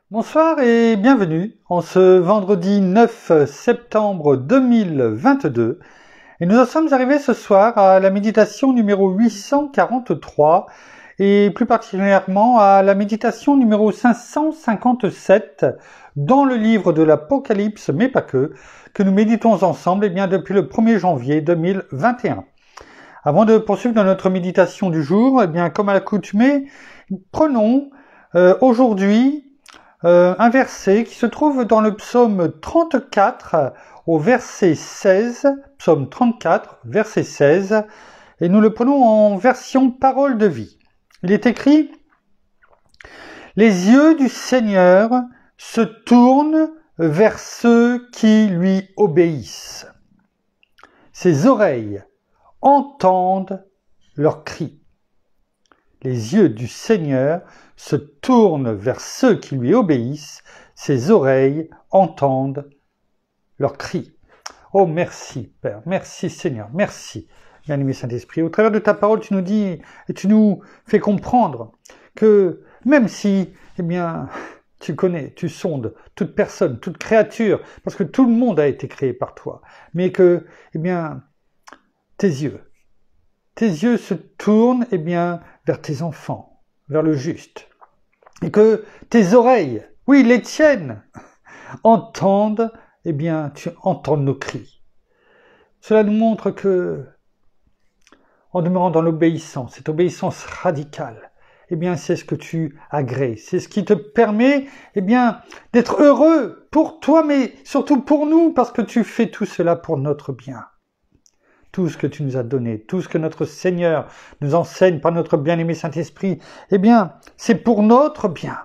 Bonsoir et bienvenue en ce vendredi 9 septembre 2022. Et nous en sommes arrivés ce soir à la méditation numéro 843 et plus particulièrement à la méditation numéro 557 dans le livre de l'Apocalypse, mais pas que nous méditons ensemble depuis le 1er janvier 2021. Avant de poursuivre dans notre méditation du jour, comme à l'accoutumée, prenons aujourd'hui un verset qui se trouve dans le psaume 34 au verset 16, psaume 34, verset 16, et nous le prenons en version parole de vie. Il est écrit « Les yeux du Seigneur se tournent vers ceux qui lui obéissent. Ses oreilles entendent leurs cris. » Les yeux du Seigneur se tournent vers ceux qui lui obéissent, ses oreilles entendent leurs cris. Oh merci Père, merci Seigneur, merci bien-aimé Saint-Esprit. Au travers de ta parole, tu nous dis et tu nous fais comprendre que même si, tu connais, tu sondes toute personne, toute créature, parce que tout le monde a été créé par toi, mais que, tes yeux se tournent, vers tes enfants, vers le juste. Et que tes oreilles, oui, les tiennes, entendent, tu entends nos cris. Cela nous montre que, en demeurant dans l'obéissance, cette obéissance radicale, c'est ce que tu agrées, c'est ce qui te permet, d'être heureux pour toi, mais surtout pour nous, parce que tu fais tout cela pour notre bien. Tout ce que tu nous as donné, tout ce que notre Seigneur nous enseigne par notre bien-aimé Saint-Esprit, c'est pour notre bien.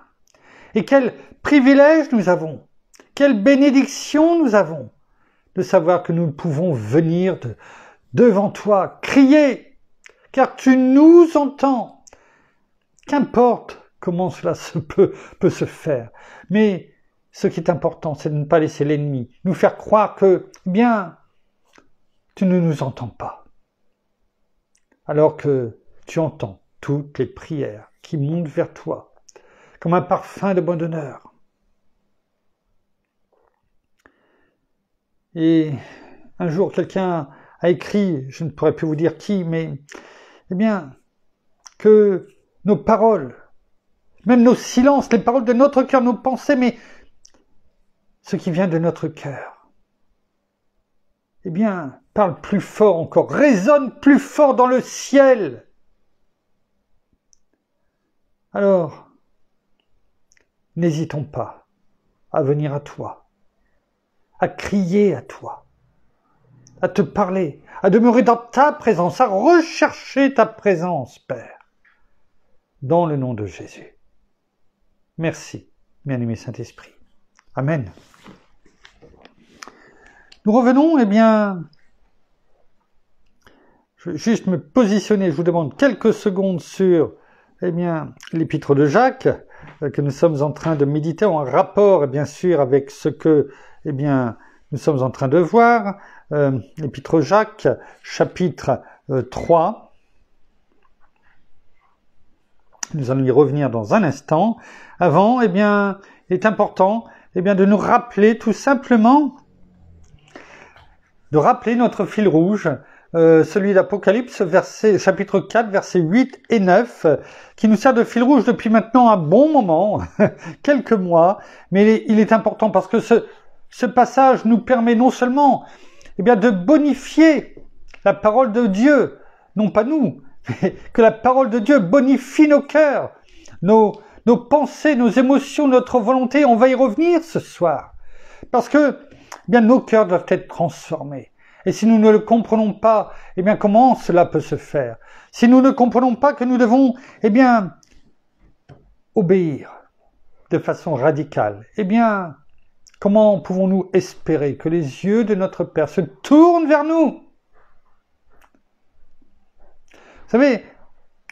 Et quel privilège nous avons, quelle bénédiction nous avons de savoir que nous pouvons venir devant toi, crier, car tu nous entends. Qu'importe comment cela peut se faire, mais ce qui est important, c'est de ne pas laisser l'ennemi nous faire croire que, tu ne nous entends pas, alors que tu entends toutes les prières qui montent vers toi, comme un parfum de bonheur. Et un jour, quelqu'un a écrit, je ne pourrais plus vous dire qui, mais que nos paroles, même nos silences, les paroles de notre cœur, nos pensées, mais ce qui vient de notre cœur, parle plus fort encore, résonne plus fort dans le ciel. Alors, n'hésitons pas à venir à toi, à crier à toi, à te parler, à demeurer dans ta présence, à rechercher ta présence, Père, dans le nom de Jésus. Merci, bien-aimé Saint-Esprit. Amen. Nous revenons, je vais juste me positionner, je vous demande quelques secondes sur, l'épître de Jacques, que nous sommes en train de méditer en rapport, bien sûr, avec ce que, nous sommes en train de voir. L'épître Jacques, chapitre 3. Nous allons y revenir dans un instant. Avant, il est important, de nous rappeler tout simplement, de rappeler notre fil rouge, celui d'Apocalypse, chapitre 4, versets 8 et 9, qui nous sert de fil rouge depuis maintenant un bon moment, quelques mois, mais il est important parce que ce passage nous permet non seulement de bonifier la parole de Dieu, non pas nous, mais que la parole de Dieu bonifie nos cœurs, nos pensées, nos émotions, notre volonté. On va y revenir ce soir, parce que nos cœurs doivent être transformés. Et si nous ne le comprenons pas, comment cela peut se faire? Si nous ne comprenons pas que nous devons, obéir de façon radicale, comment pouvons-nous espérer que les yeux de notre Père se tournent vers nous? Vous savez,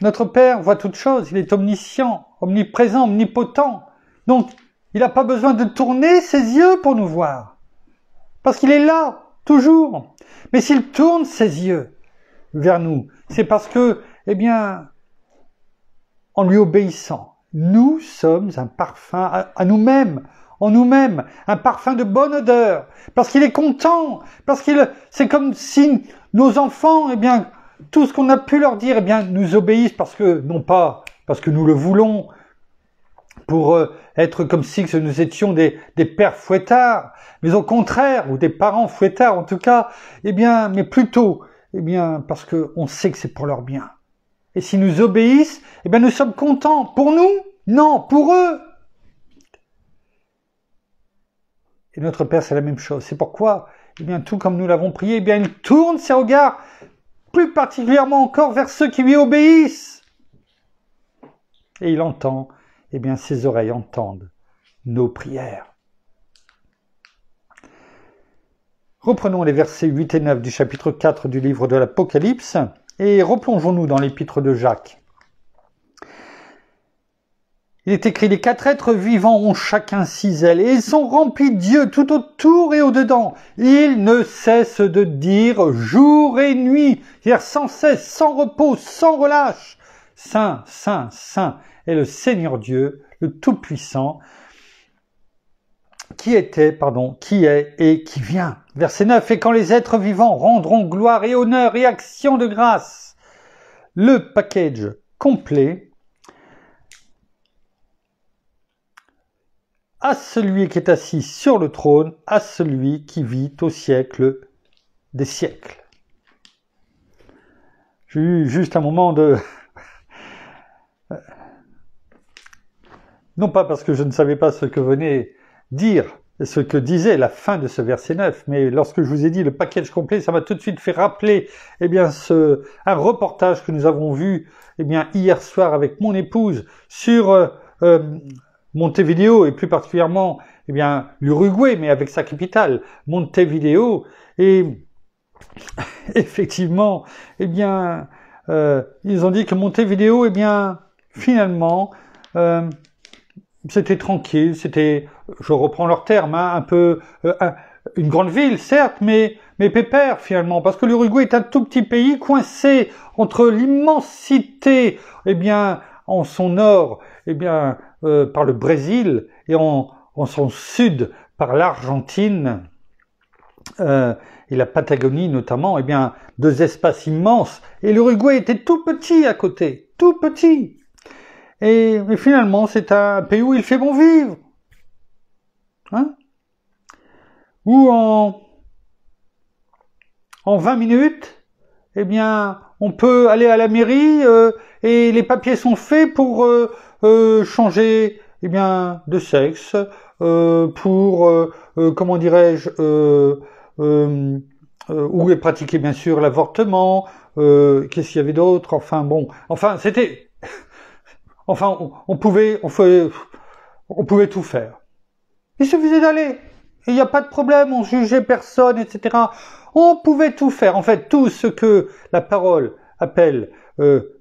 notre Père voit toutes choses, il est omniscient, omniprésent, omnipotent. Donc, il n'a pas besoin de tourner ses yeux pour nous voir. Parce qu'il est là, toujours. Mais s'il tourne ses yeux vers nous, c'est parce que, en lui obéissant, nous sommes un parfum à nous-mêmes, en nous-mêmes, un parfum de bonne odeur, parce qu'il est content, c'est comme si nos enfants, eh bien, tout ce qu'on a pu leur dire, eh bien, nous obéissent parce que, non pas parce que nous le voulons, pour être comme si que nous étions des pères fouettards, mais au contraire, ou des parents fouettards en tout cas, eh bien, mais plutôt, eh bien, parce qu'on sait que c'est pour leur bien. Et s'ils nous obéissent, eh bien, nous sommes contents. Pour nous? Non, pour eux. Et notre Père, c'est la même chose. C'est pourquoi, eh bien, tout comme nous l'avons prié, eh bien, il tourne ses regards, plus particulièrement encore vers ceux qui lui obéissent. Et il entend, eh bien, ses oreilles entendent nos prières. Reprenons les versets 8 et 9 du chapitre 4 du livre de l'Apocalypse et replongeons-nous dans l'épître de Jacques. Il est écrit, les 4 êtres vivants ont chacun 6 ailes et ils sont remplis de Dieu tout autour et au-dedans. Ils ne cessent de dire jour et nuit, c'est-à-dire sans cesse, sans repos, sans relâche. Saint, Saint, Saint est le Seigneur Dieu, le Tout-Puissant, qui est et qui vient. Verset 9, et quand les êtres vivants rendront gloire et honneur et action de grâce, le package complet, à celui qui est assis sur le trône, à celui qui vit au siècle des siècles. J'ai eu juste un moment de... Non pas parce que je ne savais pas ce que venait dire, ce que disait la fin de ce verset 9, mais lorsque je vous ai dit le package complet, ça m'a tout de suite fait rappeler eh bien, un reportage que nous avons vu eh bien, hier soir avec mon épouse sur Montevideo et plus particulièrement eh bien, l'Uruguay, mais avec sa capitale, Montevideo. Et effectivement, eh bien, ils ont dit que Montevideo, eh bien, finalement, c'était tranquille, c'était, je reprends leur terme, hein, un peu une grande ville, certes, mais pépère finalement, parce que l'Uruguay est un tout petit pays coincé entre l'immensité, eh bien, en son nord, eh bien, par le Brésil et en son sud par l'Argentine et la Patagonie notamment, eh bien, 2 espaces immenses. Et l'Uruguay était tout petit à côté, tout petit. Et finalement, c'est un pays où il fait bon vivre. Hein? Où en 20 minutes, eh bien, on peut aller à la mairie et les papiers sont faits pour changer eh bien, de sexe, pour, comment dirais-je, où est pratiqué bien sûr l'avortement, qu'est-ce qu'il y avait d'autre, enfin bon, enfin c'était... Enfin, on pouvait tout faire. Il suffisait d'aller. Il n'y a pas de problème, on jugeait personne, etc. On pouvait tout faire. En fait, tout ce que la parole appelle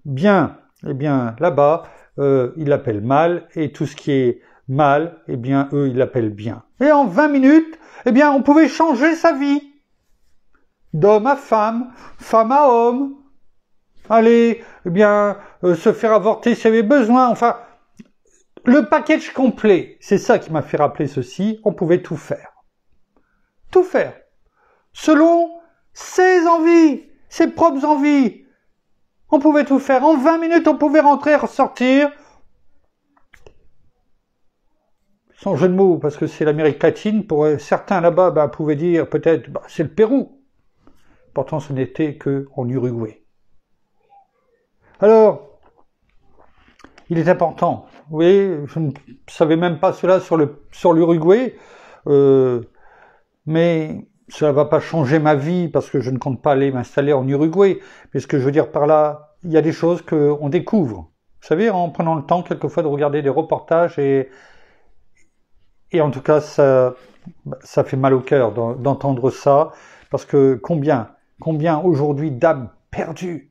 bien, eh bien, là-bas, ils l'appellent mal. Et tout ce qui est mal, eh bien, eux, ils l'appellent bien. Et en 20 minutes, eh bien, on pouvait changer sa vie. D'homme à femme, femme à homme. Aller, eh bien, se faire avorter s'il y avait besoin, enfin, le package complet, c'est ça qui m'a fait rappeler ceci, on pouvait tout faire. Tout faire. Selon ses envies, ses propres envies. On pouvait tout faire. En 20 minutes, on pouvait rentrer, ressortir. Sans jeu de mots, parce que c'est l'Amérique latine, pour certains là-bas, pouvaient dire peut-être, c'est le Pérou. Pourtant, ce n'était qu'en Uruguay. Alors, il est important, vous voyez, je ne savais même pas cela sur l'Uruguay, mais cela ne va pas changer ma vie parce que je ne compte pas aller m'installer en Uruguay. Mais ce que je veux dire par là, il y a des choses qu'on découvre. Vous savez, en prenant le temps quelquefois de regarder des reportages et en tout cas, ça fait mal au cœur d'entendre ça parce que combien aujourd'hui d'âmes perdues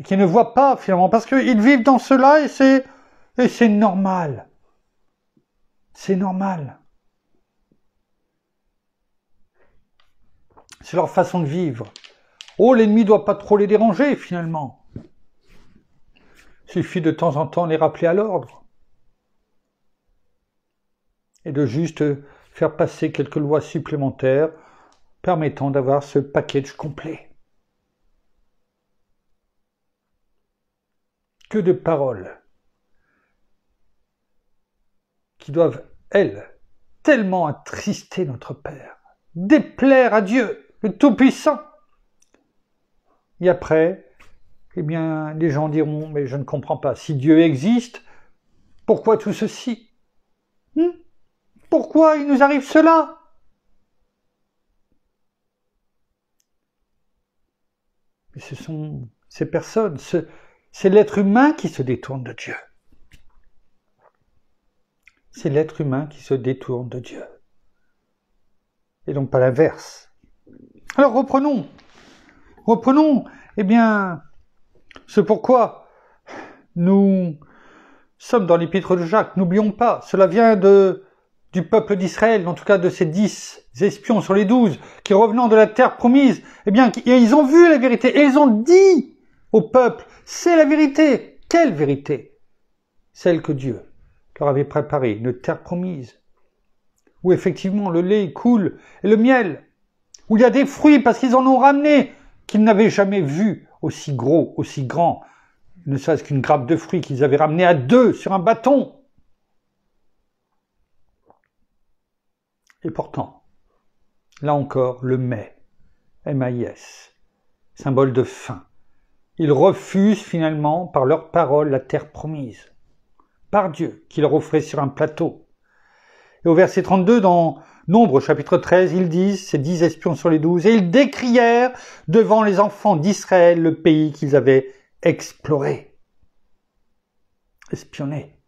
et qui ne voient pas finalement, parce qu'ils vivent dans cela et c'est normal. C'est normal. C'est leur façon de vivre. Oh, l'ennemi ne doit pas trop les déranger finalement. Il suffit de temps en temps les rappeler à l'ordre. Et de juste faire passer quelques lois supplémentaires permettant d'avoir ce package complet. Que de paroles qui doivent, elles, tellement attrister notre Père, déplaire à Dieu, le Tout-Puissant. Et après, eh bien, les gens diront, mais je ne comprends pas, si Dieu existe, pourquoi tout ceci? Pourquoi il nous arrive cela? Mais ce sont ces personnes, c'est l'être humain qui se détourne de Dieu. C'est l'être humain qui se détourne de Dieu. Et donc pas l'inverse. Alors reprenons, eh bien, ce pourquoi nous sommes dans l'épître de Jacques. N'oublions pas, cela vient du peuple d'Israël, en tout cas de ces 10 espions sur les 12, qui revenant de la terre promise, eh bien, ils ont vu la vérité, et ils ont dit au peuple, c'est la vérité. Quelle vérité? Celle que Dieu leur avait préparée, une terre promise, où effectivement le lait coule et le miel, où il y a des fruits parce qu'ils en ont ramené, qu'ils n'avaient jamais vu aussi gros, aussi grand, ne serait-ce qu'une grappe de fruits qu'ils avaient ramené à 2 sur un bâton. Et pourtant, là encore, le mais, M-A-I-S, symbole de faim. Ils refusent finalement, par leurs paroles, la terre promise, par Dieu, qui leur offrait sur un plateau. Et au verset 32, dans Nombre, chapitre 13, ils disent, ces 10 espions sur les 12, et ils décrièrent devant les enfants d'Israël le pays qu'ils avaient exploré, espionné,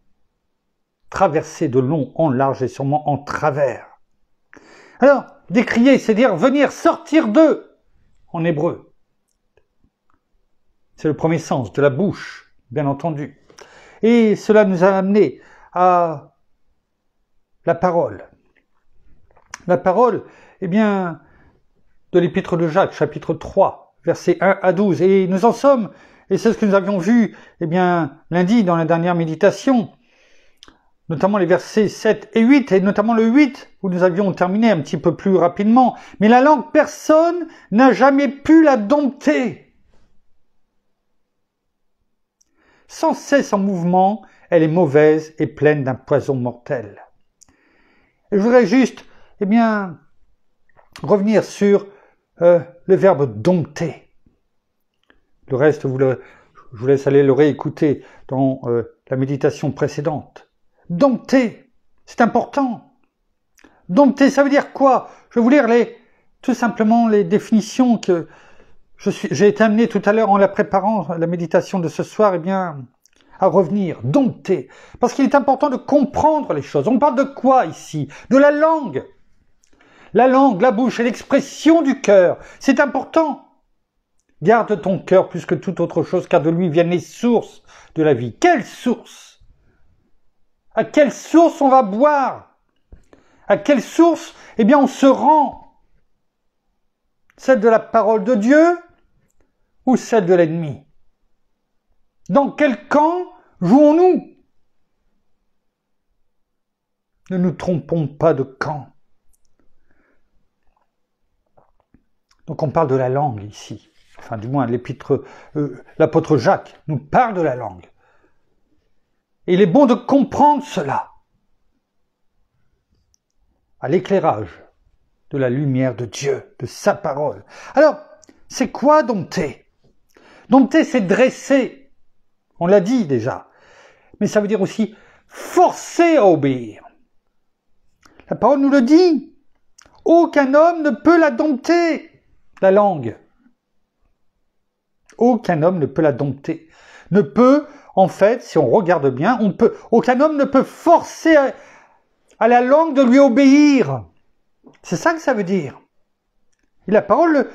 traversé de long en large et sûrement en travers. Alors, décrier, c'est dire venir, sortir d'eux, en hébreu. C'est le premier sens, de la bouche, bien entendu. Et cela nous a amené à la parole. La parole, eh bien, de l'épître de Jacques, chapitre 3, versets 1 à 12. Et nous en sommes, et c'est ce que nous avions vu, eh bien, lundi dans la dernière méditation, notamment les versets 7 et 8, et notamment le 8, où nous avions terminé un petit peu plus rapidement. Mais la langue, personne n'a jamais pu la dompter. Sans cesse en mouvement, elle est mauvaise et pleine d'un poison mortel. Et je voudrais juste, eh bien, revenir sur le verbe dompter. Le reste, je vous laisse aller le réécouter dans la méditation précédente. Dompter, c'est important. Dompter, ça veut dire quoi? Je vais vous lire tout simplement les définitions que j'ai été amené tout à l'heure en la préparant, la méditation de ce soir, eh bien, à revenir, dompter. Parce qu'il est important de comprendre les choses. On parle de quoi ici? De la langue. La langue, la bouche et l'expression du cœur. C'est important. Garde ton cœur plus que toute autre chose, car de lui viennent les sources de la vie. Quelle source? À quelle source on va boire? À quelle source, eh bien, on se rend? Celle de la parole de Dieu ou celle de l'ennemi? Dans quel camp jouons-nous? Ne nous trompons pas de camp. Donc on parle de la langue ici. Enfin, du moins, l'apôtre Jacques nous parle de la langue. Et il est bon de comprendre cela à l'éclairage de la lumière de Dieu, de sa parole. Alors, c'est quoi dompter? Dompter, c'est dresser. On l'a dit déjà. Mais ça veut dire aussi forcer à obéir. La parole nous le dit. Aucun homme ne peut la dompter, la langue. Aucun homme ne peut la dompter. Ne peut, en fait, si on regarde bien, aucun homme ne peut forcer à la langue de lui obéir. C'est ça que ça veut dire. Et la parole,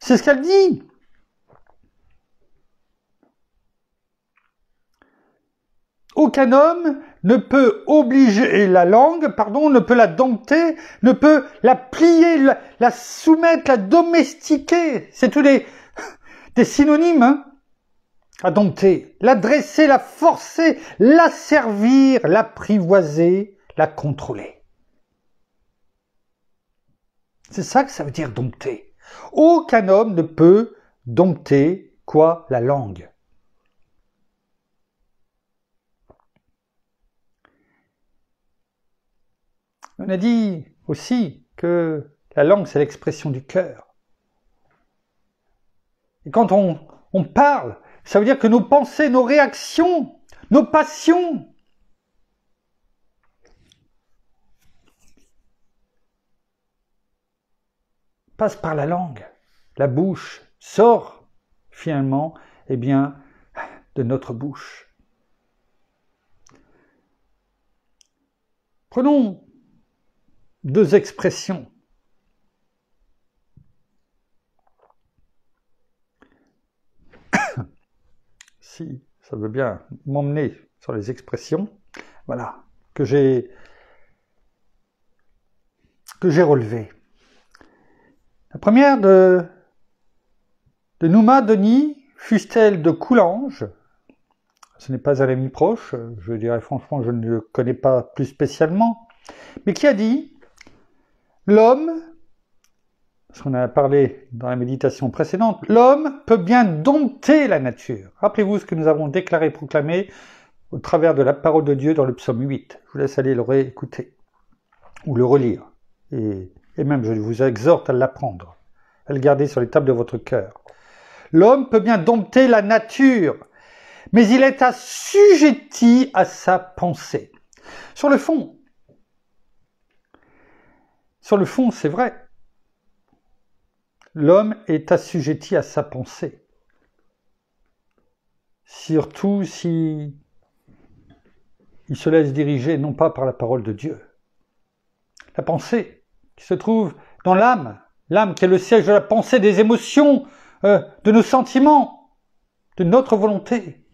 c'est ce qu'elle dit. Aucun homme ne peut obliger la langue, ne peut la dompter, ne peut la plier, la soumettre, la domestiquer. C'est tous des synonymes, hein. à dompter, la dresser, la forcer, la servir, l'apprivoiser, la contrôler. C'est ça que ça veut dire dompter. Aucun homme ne peut dompter quoi? La langue. On a dit aussi que la langue, c'est l'expression du cœur. Et quand on parle, ça veut dire que nos pensées, nos réactions, nos passions passent par la langue. La bouche sort finalement, eh bien, de notre bouche. Prenons 2 expressions. Si ça veut bien m'emmener sur les expressions, voilà, que j'ai relevées. La première de Nouma Denis, fût-elle de Coulanges, ce n'est pas un ami proche, je dirais franchement, je ne le connais pas plus spécialement, mais qui a dit « L'homme, parce qu'on a parlé dans la méditation précédente, l'homme peut bien dompter la nature. » Rappelez-vous ce que nous avons déclaré et proclamé au travers de la parole de Dieu dans le psaume 8. Je vous laisse aller le réécouter ou le relire. Et même, je vous exhorte à l'apprendre, à le garder sur les tables de votre cœur. L'homme peut bien dompter la nature, mais il est assujetti à sa pensée. Sur le fond, c'est vrai. L'homme est assujetti à sa pensée. Surtout si il se laisse diriger non pas par la parole de Dieu. La pensée qui se trouve dans l'âme, l'âme qui est le siège de la pensée, des émotions, de nos sentiments, de notre volonté.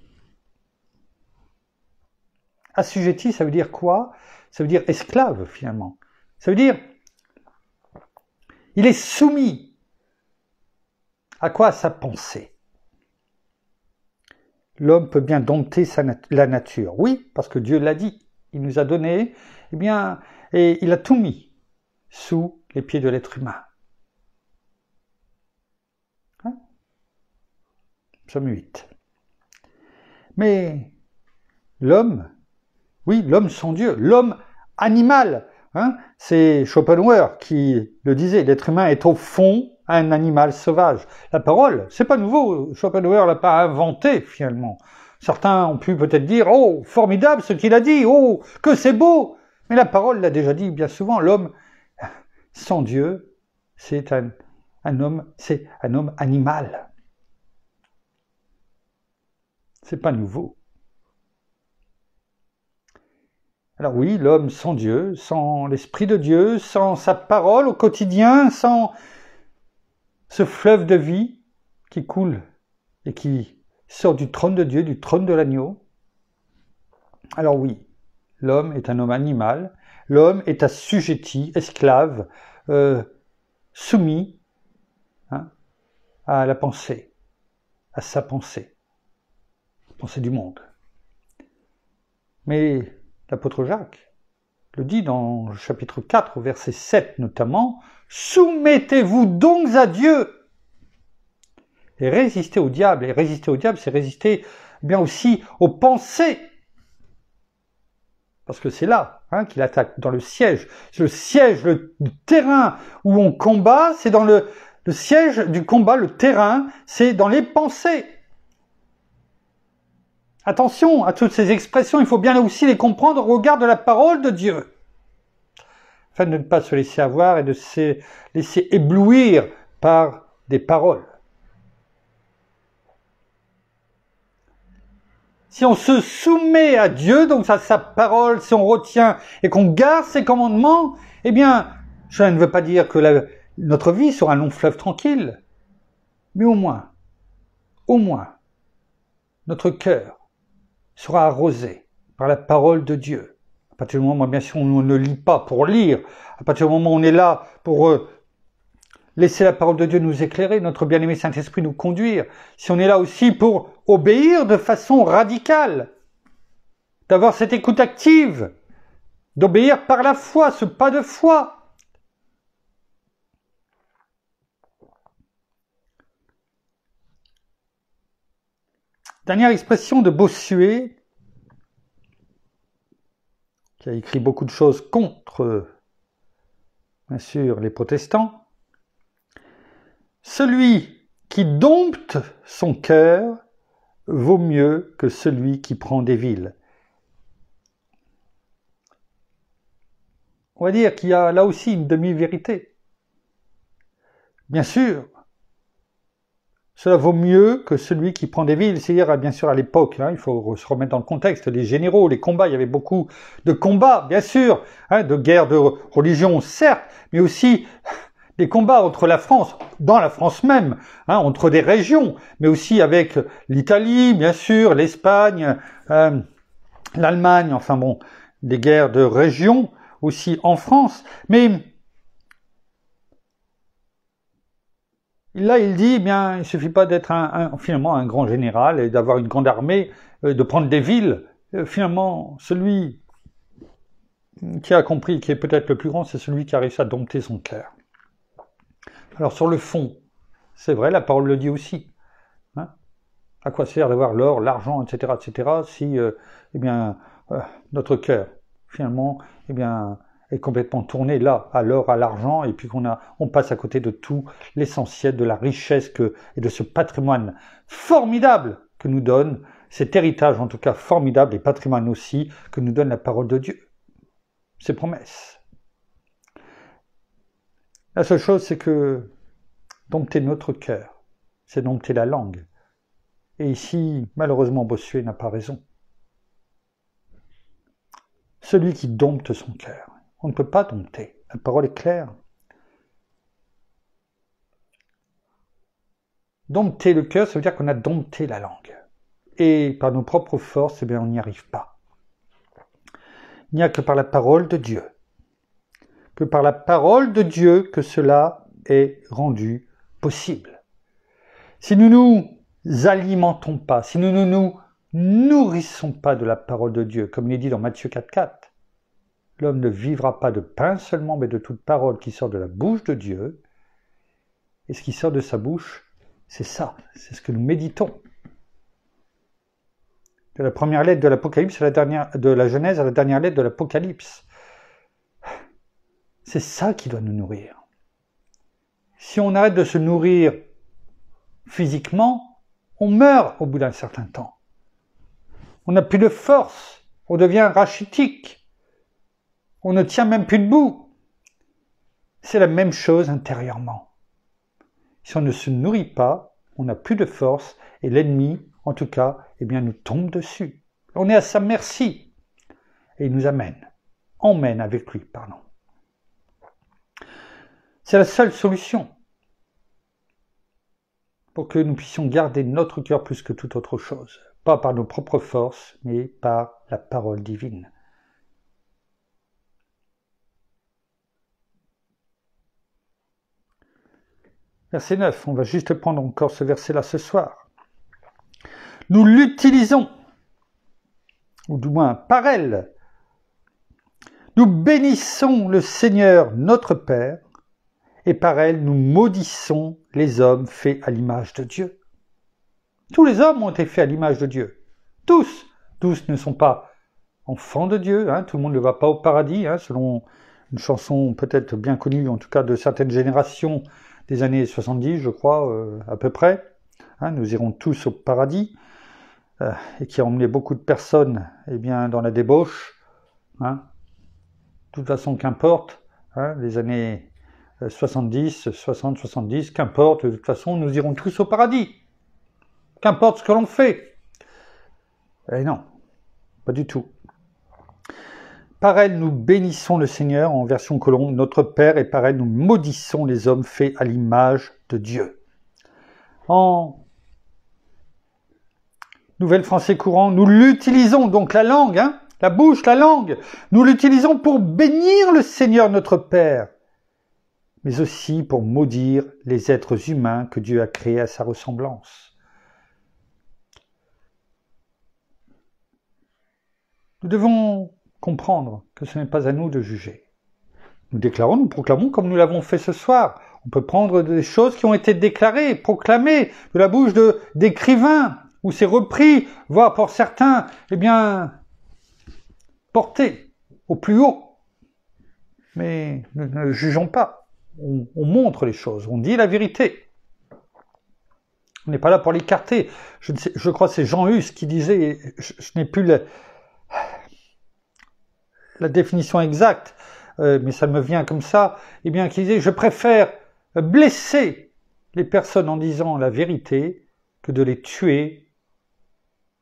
Assujetti, ça veut dire quoi? Ça veut dire esclave, finalement. Ça veut dire, il est soumis. À quoi? À sa pensée. L'homme peut bien dompter la nature. Oui, parce que Dieu l'a dit. Il nous a donné, eh bien, et il a tout mis sous les pieds de l'être humain. Hein? Psaume 8. Mais l'homme, oui, l'homme sans Dieu, l'homme animal, hein, c'est Schopenhauer qui le disait, l'être humain est au fond un animal sauvage. La parole, c'est pas nouveau, Schopenhauer l'a pas inventé finalement. Certains ont pu peut-être dire, oh, formidable ce qu'il a dit, oh, que c'est beau. Mais la parole l'a déjà dit bien souvent, l'homme sans Dieu, c'est un homme animal. C'est pas nouveau. Alors oui, l'homme sans Dieu, sans l'Esprit de Dieu, sans sa parole au quotidien, sans ce fleuve de vie qui coule et qui sort du trône de Dieu, du trône de l'agneau. Alors oui, l'homme est un homme animal, l'homme est assujetti, esclave, soumis à la pensée, à sa pensée, la pensée du monde. Mais l'apôtre Jacques le dit dans le chapitre 4, au verset 7 notamment, « Soumettez-vous donc à Dieu et résistez au diable. » Et résister au diable, c'est résister bien aussi aux pensées. Parce que c'est là qu'il attaque, dans le siège. Le siège, le terrain où on combat, c'est dans le siège du combat, le terrain, c'est dans les pensées. Attention à toutes ces expressions, il faut bien aussi les comprendre au regard de la parole de Dieu, afin de ne pas se laisser avoir et de se laisser éblouir par des paroles. Si on se soumet à Dieu, donc à sa parole, si on retient et qu'on garde ses commandements, eh bien, je ne veux pas dire que notre vie sera un long fleuve tranquille, mais au moins, notre cœur sera arrosé par la parole de Dieu. À partir du moment où, bien sûr, on ne lit pas pour lire, à partir du moment où on est là pour laisser la parole de Dieu nous éclairer, notre bien-aimé Saint-Esprit nous conduire, si on est là aussi pour obéir de façon radicale, d'avoir cette écoute active, d'obéir par la foi, ce pas de foi. Dernière expression de Bossuet, qui a écrit beaucoup de choses contre, bien sûr, les protestants. Celui qui dompte son cœur vaut mieux que celui qui prend des villes. On va dire qu'il y a là aussi une demi-vérité. Bien sûr, cela vaut mieux que celui qui prend des villes, c'est-à-dire bien sûr à l'époque, il faut se remettre dans le contexte, les généraux, les combats, il y avait beaucoup de combats, bien sûr, de guerres de religion, certes, mais aussi des combats entre la France, dans la France même, entre des régions, mais aussi avec l'Italie, bien sûr, l'Espagne, l'Allemagne, enfin bon, des guerres de région aussi en France, mais là, il dit, eh bien, il ne suffit pas d'être finalement un grand général et d'avoir une grande armée, de prendre des villes. Finalement, celui qui a compris, qui est peut-être le plus grand, c'est celui qui a réussi à dompter son cœur. Alors, sur le fond, c'est vrai, la parole le dit aussi. À quoi sert d'avoir l'or, l'argent, etc., si, notre cœur, finalement, est complètement tourné là, à l'or, à l'argent, et puis on passe à côté de tout l'essentiel de la richesse et de ce patrimoine formidable que nous donne, cet héritage en tout cas formidable, et patrimoine aussi, que nous donne la parole de Dieu, ses promesses. La seule chose, c'est que dompter notre cœur, c'est dompter la langue. Et ici, malheureusement, Bossuet n'a pas raison. Celui qui dompte son cœur, on ne peut pas dompter. La parole est claire. Dompter le cœur, ça veut dire qu'on a dompté la langue. Et par nos propres forces, on n'y arrive pas. Il n'y a que par la parole de Dieu. Que par la parole de Dieu que cela est rendu possible. Si nous nous alimentons pas, si nous ne nous nourrissons pas de la parole de Dieu, comme il est dit dans Matthieu 4,4, l'homme ne vivra pas de pain seulement, mais de toute parole qui sort de la bouche de Dieu. Et ce qui sort de sa bouche, c'est ça, c'est ce que nous méditons. De la première lettre de l'Apocalypse de la Genèse à la dernière lettre de l'Apocalypse. C'est ça qui doit nous nourrir. Si on arrête de se nourrir physiquement, on meurt au bout d'un certain temps. On n'a plus de force, on devient rachitique. On ne tient même plus debout. C'est la même chose intérieurement. Si on ne se nourrit pas, on n'a plus de force et l'ennemi, en tout cas, nous tombe dessus. On est à sa merci et il nous emmène avec lui, pardon. C'est la seule solution pour que nous puissions garder notre cœur plus que toute autre chose. Pas par nos propres forces, mais par la parole divine. Verset 9, on va juste prendre encore ce verset-là ce soir. Nous l'utilisons, ou du moins par elle, nous bénissons le Seigneur notre Père, et par elle nous maudissons les hommes faits à l'image de Dieu. Tous les hommes ont été faits à l'image de Dieu. Tous ne sont pas enfants de Dieu, tout le monde ne va pas au paradis, selon une chanson peut-être bien connue, en tout cas de certaines générations, des années 70, je crois, à peu près. Nous irons tous au paradis, et qui a emmené beaucoup de personnes dans la débauche. De toute façon, qu'importe, les années 70, 60, 70, qu'importe, de toute façon, nous irons tous au paradis. Qu'importe ce que l'on fait. Et non, pas du tout. Par elle, nous bénissons le Seigneur, en version colombe, notre Père, et par elle, nous maudissons les hommes faits à l'image de Dieu. En Nouvelle Français courant, nous l'utilisons, donc la langue, la bouche, la langue, nous l'utilisons pour bénir le Seigneur, notre Père, mais aussi pour maudire les êtres humains que Dieu a créés à sa ressemblance. Nous devons comprendre que ce n'est pas à nous de juger. Nous proclamons comme nous l'avons fait ce soir. On peut prendre des choses qui ont été déclarées, proclamées de la bouche d'écrivains, où c'est repris, voire pour certains, porté au plus haut. Mais ne jugeons pas. On montre les choses, on dit la vérité. On n'est pas là pour l'écarter. Je crois que c'est Jean Hus qui disait, je n'ai plus la définition exacte, mais ça me vient comme ça, qui disait, je préfère blesser les personnes en disant la vérité que de les tuer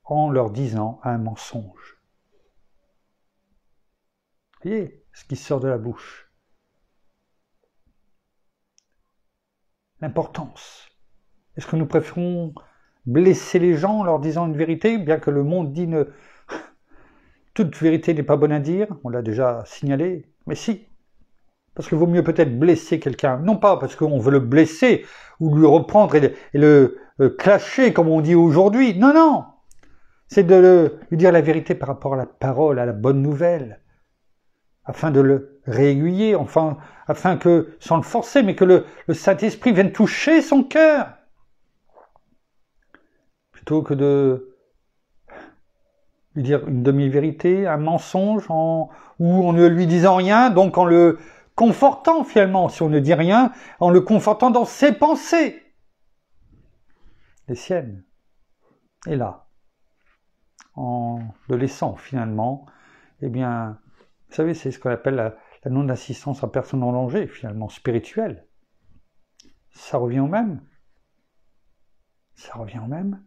en leur disant un mensonge. Vous voyez ce qui sort de la bouche. L'importance. Est-ce que nous préférons blesser les gens en leur disant une vérité, bien que le monde dit toute vérité n'est pas bonne à dire, on l'a déjà signalé, mais si. Parce qu'il vaut mieux peut-être blesser quelqu'un, non pas parce qu'on veut le blesser ou lui reprendre et le clasher comme on dit aujourd'hui, non. C'est de lui dire la vérité par rapport à la parole, à la bonne nouvelle, afin de le réaiguiller, afin que, sans le forcer, mais que le Saint-Esprit vienne toucher son cœur. Plutôt que de lui dire une demi-vérité, un mensonge, ou en ne lui disant rien, donc en le confortant finalement, si on ne dit rien, en le confortant dans ses pensées, les siennes. Et là, en le laissant finalement, vous savez, c'est ce qu'on appelle la non-assistance à personne en danger, finalement, spirituelle. Ça revient au même. Ça revient au même.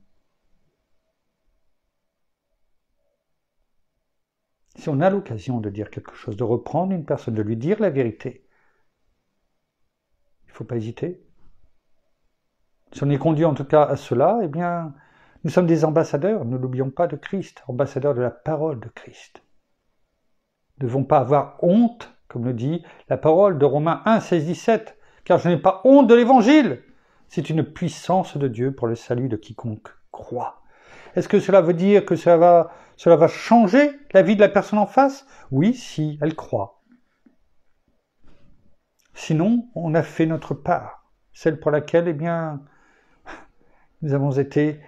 Si on a l'occasion de dire quelque chose, de reprendre une personne, de lui dire la vérité, il ne faut pas hésiter. Si on est conduit en tout cas à cela, nous sommes des ambassadeurs, ne l'oublions pas, de Christ, ambassadeurs de la parole de Christ. Nous ne devons pas avoir honte, comme le dit la parole de Romains 1, 16, 17, car je n'ai pas honte de l'évangile. C'est une puissance de Dieu pour le salut de quiconque croit. Est-ce que cela veut dire que cela va changer la vie de la personne en face? Oui, si elle croit. Sinon, on a fait notre part, celle pour laquelle, nous avons été,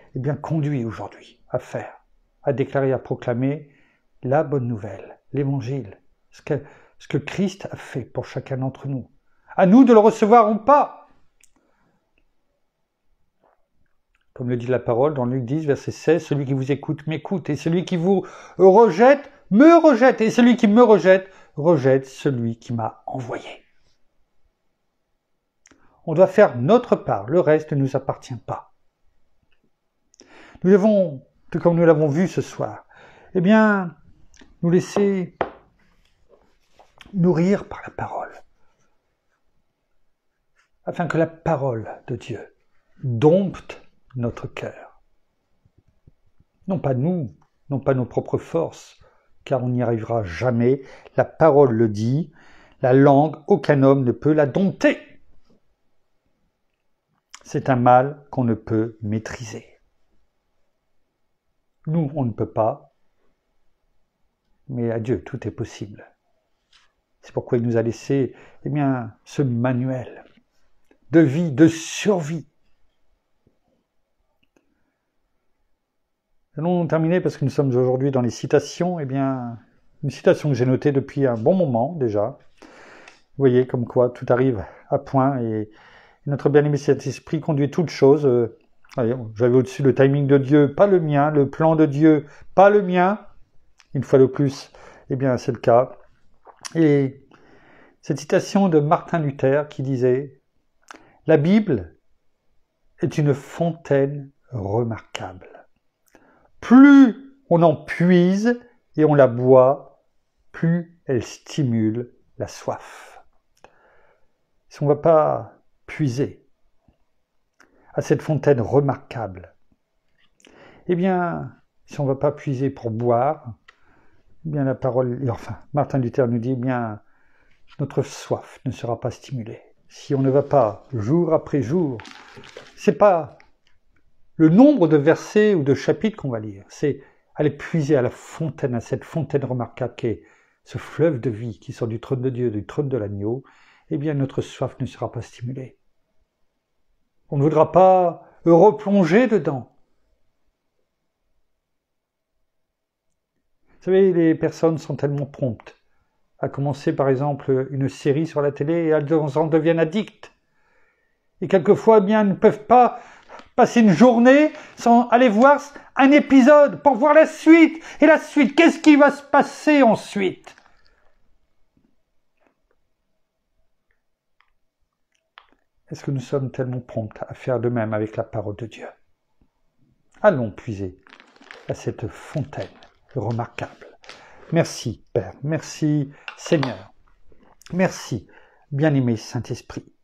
conduits aujourd'hui à faire, à déclarer, à proclamer la bonne nouvelle, l'évangile, ce que Christ a fait pour chacun d'entre nous. À nous de le recevoir ou pas. Comme le dit la parole dans Luc 10, verset 16, celui qui vous écoute m'écoute, et celui qui vous rejette me rejette, et celui qui me rejette rejette celui qui m'a envoyé. On doit faire notre part, le reste ne nous appartient pas. Nous devons, tout comme nous l'avons vu ce soir, nous laisser nourrir par la parole, afin que la parole de Dieu dompte notre cœur. Non pas nous, non pas nos propres forces, car on n'y arrivera jamais. La parole le dit, la langue, aucun homme ne peut la dompter. C'est un mal qu'on ne peut maîtriser. Nous, on ne peut pas, mais à Dieu, tout est possible. C'est pourquoi il nous a laissé, ce manuel de vie, de survie. Nous allons terminer parce que nous sommes aujourd'hui dans les citations. Une citation que j'ai notée depuis un bon moment déjà. Vous voyez comme quoi tout arrive à point et notre bien-aimé Saint-Esprit conduit toutes choses. J'avais au-dessus le timing de Dieu, pas le mien, le plan de Dieu, pas le mien. Une fois de plus, c'est le cas. Et cette citation de Martin Luther qui disait « La Bible est une fontaine remarquable. Plus on en puise et on la boit, plus elle stimule la soif. » Si on ne va pas puiser à cette fontaine remarquable, si on ne va pas puiser pour boire, Martin Luther nous dit, notre soif ne sera pas stimulée. si on ne va pas jour après jour, c'est pas le nombre de versets ou de chapitres qu'on va lire, c'est aller puiser à la fontaine, à cette fontaine remarquable qui est ce fleuve de vie qui sort du trône de Dieu, du trône de l'agneau, eh bien notre soif ne sera pas stimulée. On ne voudra pas replonger dedans. Vous savez, les personnes sont tellement promptes à commencer par exemple une série sur la télé et elles en deviennent addictes. Et quelquefois, eh bien, elles ne peuvent pas passer une journée sans aller voir un épisode pour voir la suite. Et la suite, qu'est-ce qui va se passer ensuite? Est-ce que nous sommes tellement prompts à faire de même avec la parole de Dieu? Allons puiser à cette fontaine remarquable. Merci Père, merci Seigneur, merci bien-aimé Saint-Esprit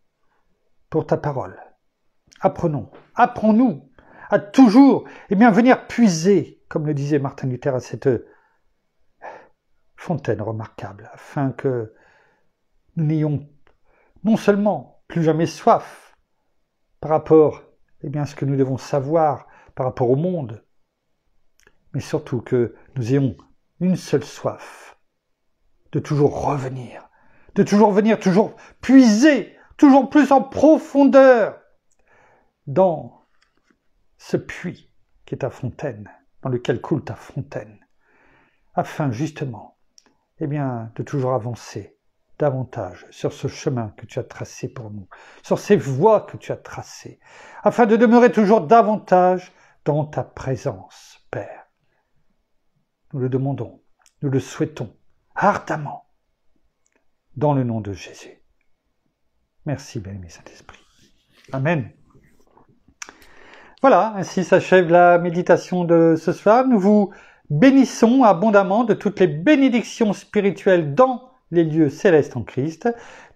pour ta parole. Apprends-nous à toujours venir puiser, comme le disait Martin Luther, à cette fontaine remarquable, afin que nous n'ayons non seulement plus jamais soif par rapport à ce que nous devons savoir par rapport au monde, mais surtout que nous ayons une seule soif, de toujours revenir, de toujours venir, toujours puiser, toujours plus en profondeur dans ce puits qui est ta fontaine, dans lequel coule ta fontaine, afin justement, de toujours avancer davantage sur ce chemin que tu as tracé pour nous, sur ces voies que tu as tracées, afin de demeurer toujours davantage dans ta présence, Père. Nous le demandons, nous le souhaitons ardemment, dans le nom de Jésus. Merci, bien-aimé Saint-Esprit. Amen. Voilà, ainsi s'achève la méditation de ce soir. Nous vous bénissons abondamment de toutes les bénédictions spirituelles dans les lieux célestes en Christ.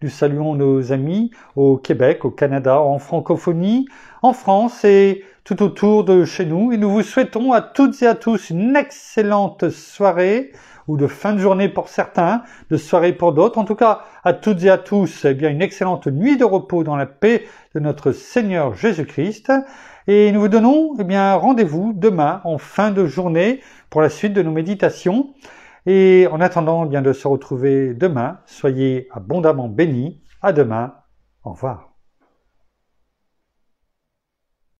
Nous saluons nos amis au Québec, au Canada, en francophonie, en France et tout autour de chez nous. Et nous vous souhaitons à toutes et à tous une excellente soirée, ou de fin de journée pour certains, de soirée pour d'autres. En tout cas, à toutes et à tous, une excellente nuit de repos dans la paix de notre Seigneur Jésus-Christ. Et nous vous donnons rendez-vous demain en fin de journée pour la suite de nos méditations. Et en attendant de se retrouver demain, soyez abondamment bénis. À demain. Au revoir.